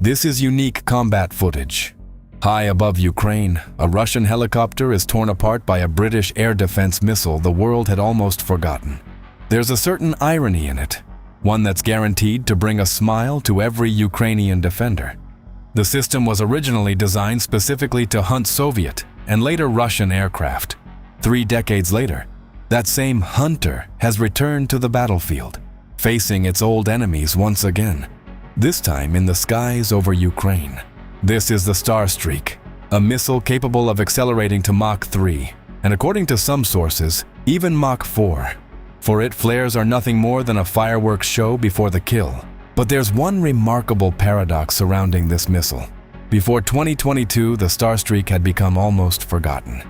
This is unique combat footage. High above Ukraine, a Russian helicopter is torn apart by a British air defense missile the world had almost forgotten. There's a certain irony in it, one that's guaranteed to bring a smile to every Ukrainian defender. The system was originally designed specifically to hunt Soviet and later Russian aircraft. 3 decades later, that same hunter has returned to the battlefield, facing its old enemies once again, this time in the skies over Ukraine. This is the Starstreak, a missile capable of accelerating to Mach 3, and according to some sources, even Mach 4. For it, flares are nothing more than a fireworks show before the kill. But there's one remarkable paradox surrounding this missile. Before 2022, the Starstreak had become almost forgotten.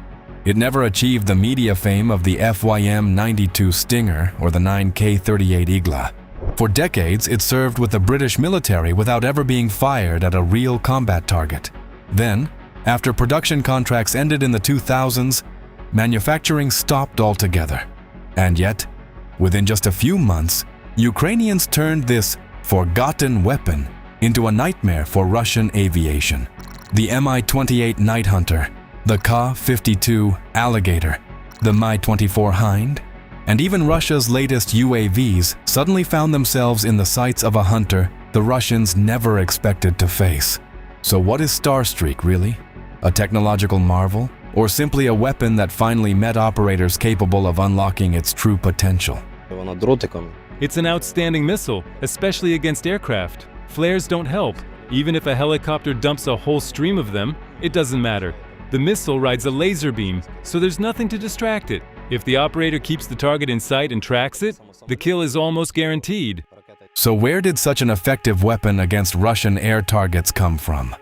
It never achieved the media fame of the FYM-92 Stinger or the 9K-38 Igla. For decades, it served with the British military without ever being fired at a real combat target. Then, after production contracts ended in the 2000s, manufacturing stopped altogether. And yet, within just a few months, Ukrainians turned this forgotten weapon into a nightmare for Russian aviation. The Mi-28 Night Hunter, the Ka-52 Alligator, the Mi-24 Hind, and even Russia's latest UAVs suddenly found themselves in the sights of a hunter the Russians never expected to face. So what is Starstreak really? A technological marvel? Or simply a weapon that finally met operators capable of unlocking its true potential? It's an outstanding missile, especially against aircraft. Flares don't help. Even if a helicopter dumps a whole stream of them, it doesn't matter. The missile rides a laser beam, so there's nothing to distract it. If the operator keeps the target in sight and tracks it, the kill is almost guaranteed. So where did such an effective weapon against Russian air targets come from?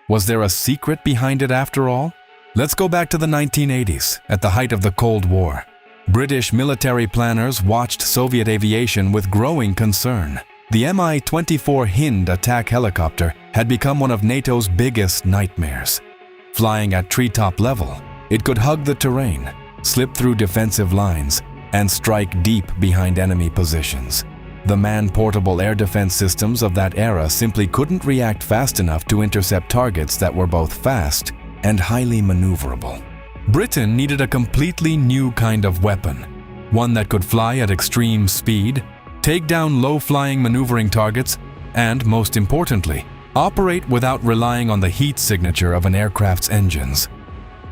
Was there a secret behind it after all? Let's go back to the 1980s, at the height of the Cold War. British military planners watched Soviet aviation with growing concern. The Mi-24 Hind attack helicopter had become one of NATO's biggest nightmares. Flying at treetop level, it could hug the terrain, slip through defensive lines, and strike deep behind enemy positions. The man-portable air defense systems of that era simply couldn't react fast enough to intercept targets that were both fast and highly maneuverable. Britain needed a completely new kind of weapon, one that could fly at extreme speed, take down low-flying maneuvering targets, and, most importantly, operate without relying on the heat signature of an aircraft's engines.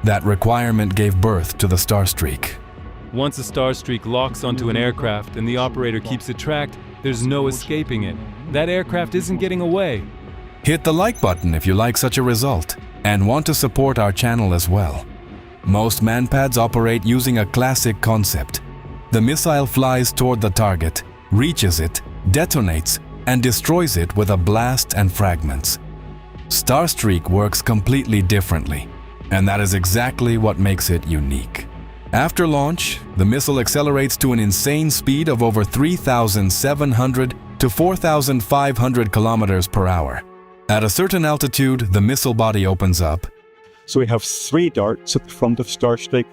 That requirement gave birth to the Starstreak. Once a Starstreak locks onto an aircraft and the operator keeps it tracked, there's no escaping it. That aircraft isn't getting away. Hit the like button if you like such a result and want to support our channel as well. Most MANPADS operate using a classic concept. The missile flies toward the target, reaches it, detonates, and destroys it with a blast and fragments. Starstreak works completely differently, and that is exactly what makes it unique. After launch, the missile accelerates to an insane speed of over 3,700 to 4,500 kilometers per hour. At a certain altitude, the missile body opens up. So we have 3 darts at the front of Starstreak.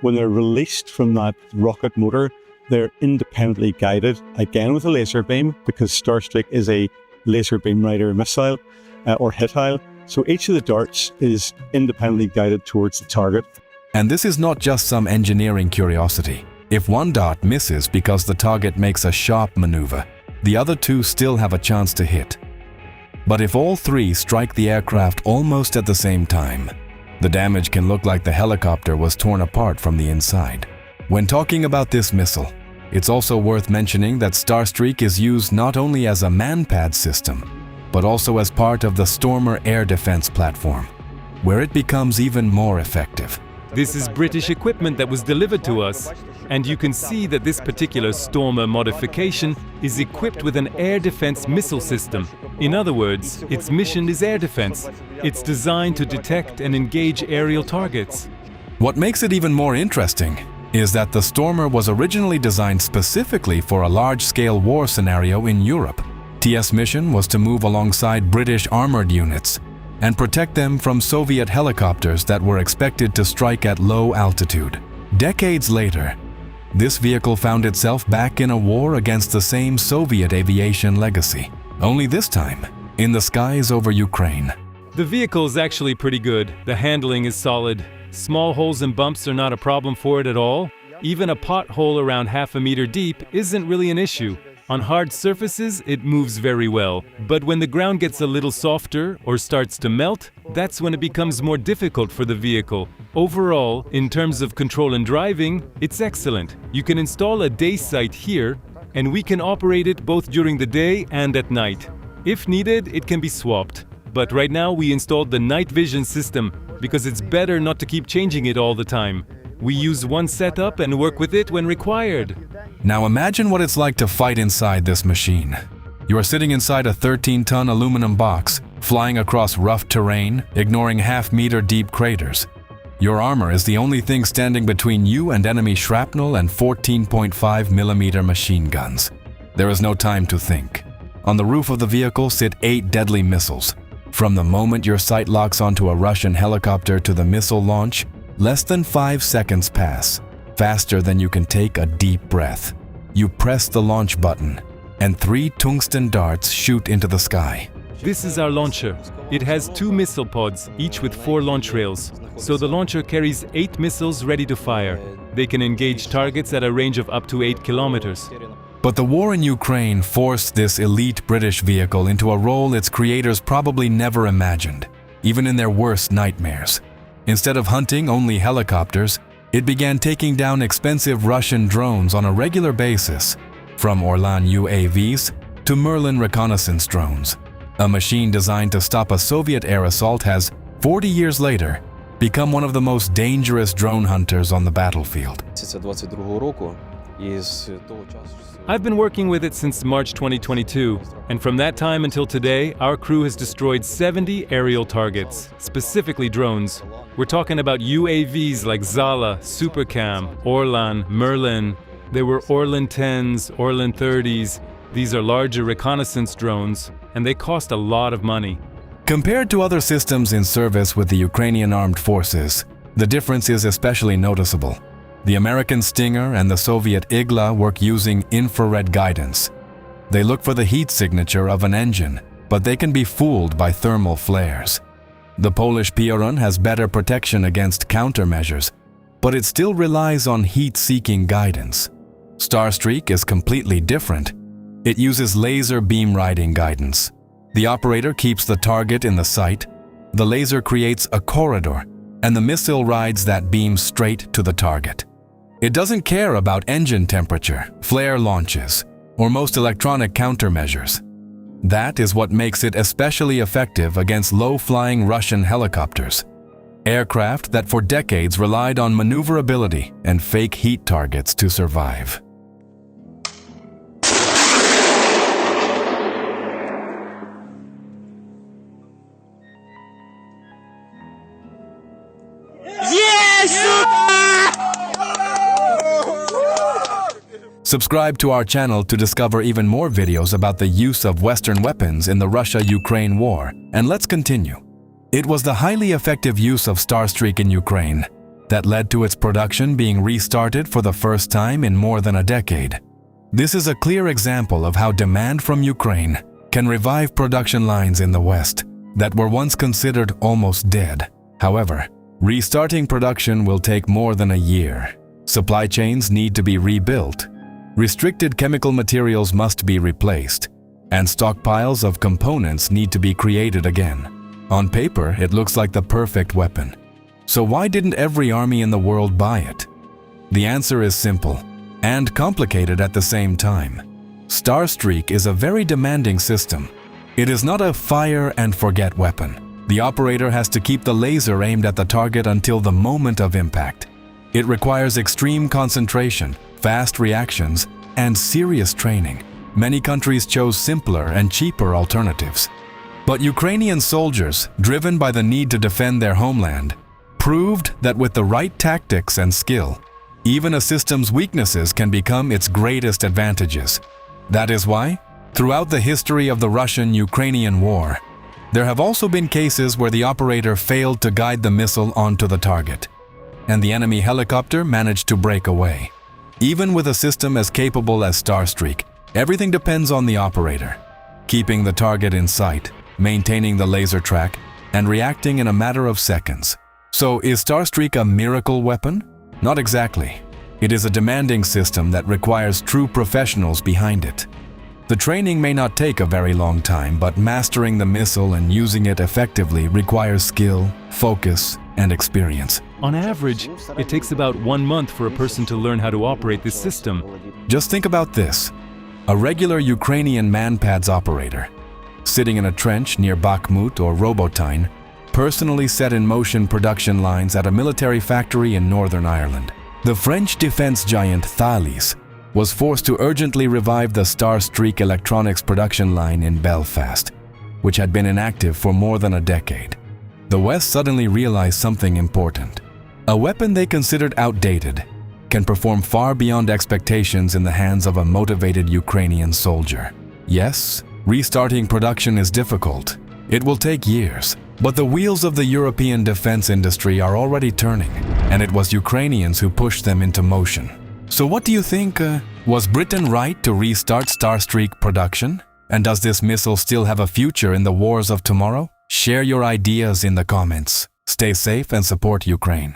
When they're released from that rocket motor, they're independently guided, again with a laser beam, because Starstreak is a laser beam rider missile or hitile. So each of the darts is independently guided towards the target. And this is not just some engineering curiosity. If one dart misses because the target makes a sharp maneuver, the other 2 still have a chance to hit. But if all 3 strike the aircraft almost at the same time, the damage can look like the helicopter was torn apart from the inside. When talking about this missile, it's also worth mentioning that Starstreak is used not only as a MANPADS system, but also as part of the Stormer air defense platform, where it becomes even more effective. This is British equipment that was delivered to us, and you can see that this particular Stormer modification is equipped with an air defense missile system. In other words, its mission is air defense. It's designed to detect and engage aerial targets. What makes it even more interesting is that the Stormer was originally designed specifically for a large-scale war scenario in Europe. TS mission was to move alongside British armored units and protect them from Soviet helicopters that were expected to strike at low altitude. Decades later, this vehicle found itself back in a war against the same Soviet aviation legacy. Only this time, in the skies over Ukraine. The vehicle is actually pretty good. The handling is solid. Small holes and bumps are not a problem for it at all. Even a pothole around half a meter deep isn't really an issue. On hard surfaces, it moves very well. But when the ground gets a little softer or starts to melt, that's when it becomes more difficult for the vehicle. Overall, in terms of control and driving, it's excellent. You can install a day sight here, and we can operate it both during the day and at night. If needed, it can be swapped. But right now we installed the night vision system because it's better not to keep changing it all the time. We use one setup and work with it when required. Now imagine what it's like to fight inside this machine. You are sitting inside a 13-ton aluminum box, flying across rough terrain, ignoring half-meter deep craters. Your armor is the only thing standing between you and enemy shrapnel and 14.5mm machine guns. There is no time to think. On the roof of the vehicle sit 8 deadly missiles. From the moment your sight locks onto a Russian helicopter to the missile launch, less than 5 seconds pass, faster than you can take a deep breath. You press the launch button, and 3 tungsten darts shoot into the sky. This is our launcher. It has 2 missile pods, each with 4 launch rails. So the launcher carries 8 missiles ready to fire. They can engage targets at a range of up to 8 kilometers. But the war in Ukraine forced this elite British vehicle into a role its creators probably never imagined, even in their worst nightmares. Instead of hunting only helicopters, it began taking down expensive Russian drones on a regular basis, from Orlan UAVs to Merlin reconnaissance drones. A machine designed to stop a Soviet air assault has, 40 years later, become one of the most dangerous drone hunters on the battlefield. I've been working with it since March 2022, and from that time until today, our crew has destroyed 70 aerial targets, specifically drones. We're talking about UAVs like Zala, Supercam, Orlan, Merlin. There were Orlan 10s, Orlan 30s. These are larger reconnaissance drones, and they cost a lot of money. Compared to other systems in service with the Ukrainian armed forces, the difference is especially noticeable. The American Stinger and the Soviet Igla work using infrared guidance. They look for the heat signature of an engine, but they can be fooled by thermal flares. The Polish Piorun has better protection against countermeasures, but it still relies on heat-seeking guidance. Starstreak is completely different. It uses laser beam riding guidance. The operator keeps the target in the sight, the laser creates a corridor, and the missile rides that beam straight to the target. It doesn't care about engine temperature, flare launches, or most electronic countermeasures. That is what makes it especially effective against low-flying Russian helicopters, aircraft that for decades relied on maneuverability and fake heat targets to survive. Subscribe to our channel to discover even more videos about the use of Western weapons in the Russia-Ukraine war, and let's continue. It was the highly effective use of Starstreak in Ukraine that led to its production being restarted for the first time in more than a decade. This is a clear example of how demand from Ukraine can revive production lines in the West that were once considered almost dead. However, restarting production will take more than a year. Supply chains need to be rebuilt. Restricted chemical materials must be replaced, and stockpiles of components need to be created again. On paper, it looks like the perfect weapon. So why didn't every army in the world buy it? The answer is simple, and complicated at the same time. Starstreak is a very demanding system. It is not a fire-and-forget weapon. The operator has to keep the laser aimed at the target until the moment of impact. It requires extreme concentration, fast reactions, and serious training. Many countries chose simpler and cheaper alternatives. But Ukrainian soldiers, driven by the need to defend their homeland, proved that with the right tactics and skill, even a system's weaknesses can become its greatest advantages. That is why, throughout the history of the Russian-Ukrainian war, there have also been cases where the operator failed to guide the missile onto the target, and the enemy helicopter managed to break away. Even with a system as capable as Starstreak, everything depends on the operator, keeping the target in sight, maintaining the laser track, and reacting in a matter of seconds. So is Starstreak a miracle weapon? Not exactly. It is a demanding system that requires true professionals behind it. The training may not take a very long time, but mastering the missile and using it effectively requires skill, focus, and experience. On average, it takes about 1 month for a person to learn how to operate this system. Just think about this. A regular Ukrainian MANPADS operator, sitting in a trench near Bakhmut or Robotyne, personally set in motion production lines at a military factory in Northern Ireland. The French defense giant Thalys was forced to urgently revive the Starstreak electronics production line in Belfast, which had been inactive for more than a decade. The West suddenly realized something important. A weapon they considered outdated can perform far beyond expectations in the hands of a motivated Ukrainian soldier. Yes, restarting production is difficult. It will take years. But the wheels of the European defense industry are already turning, and it was Ukrainians who pushed them into motion. So what do you think? Was Britain right to restart Starstreak production? And does this missile still have a future in the wars of tomorrow? Share your ideas in the comments. Stay safe and support Ukraine.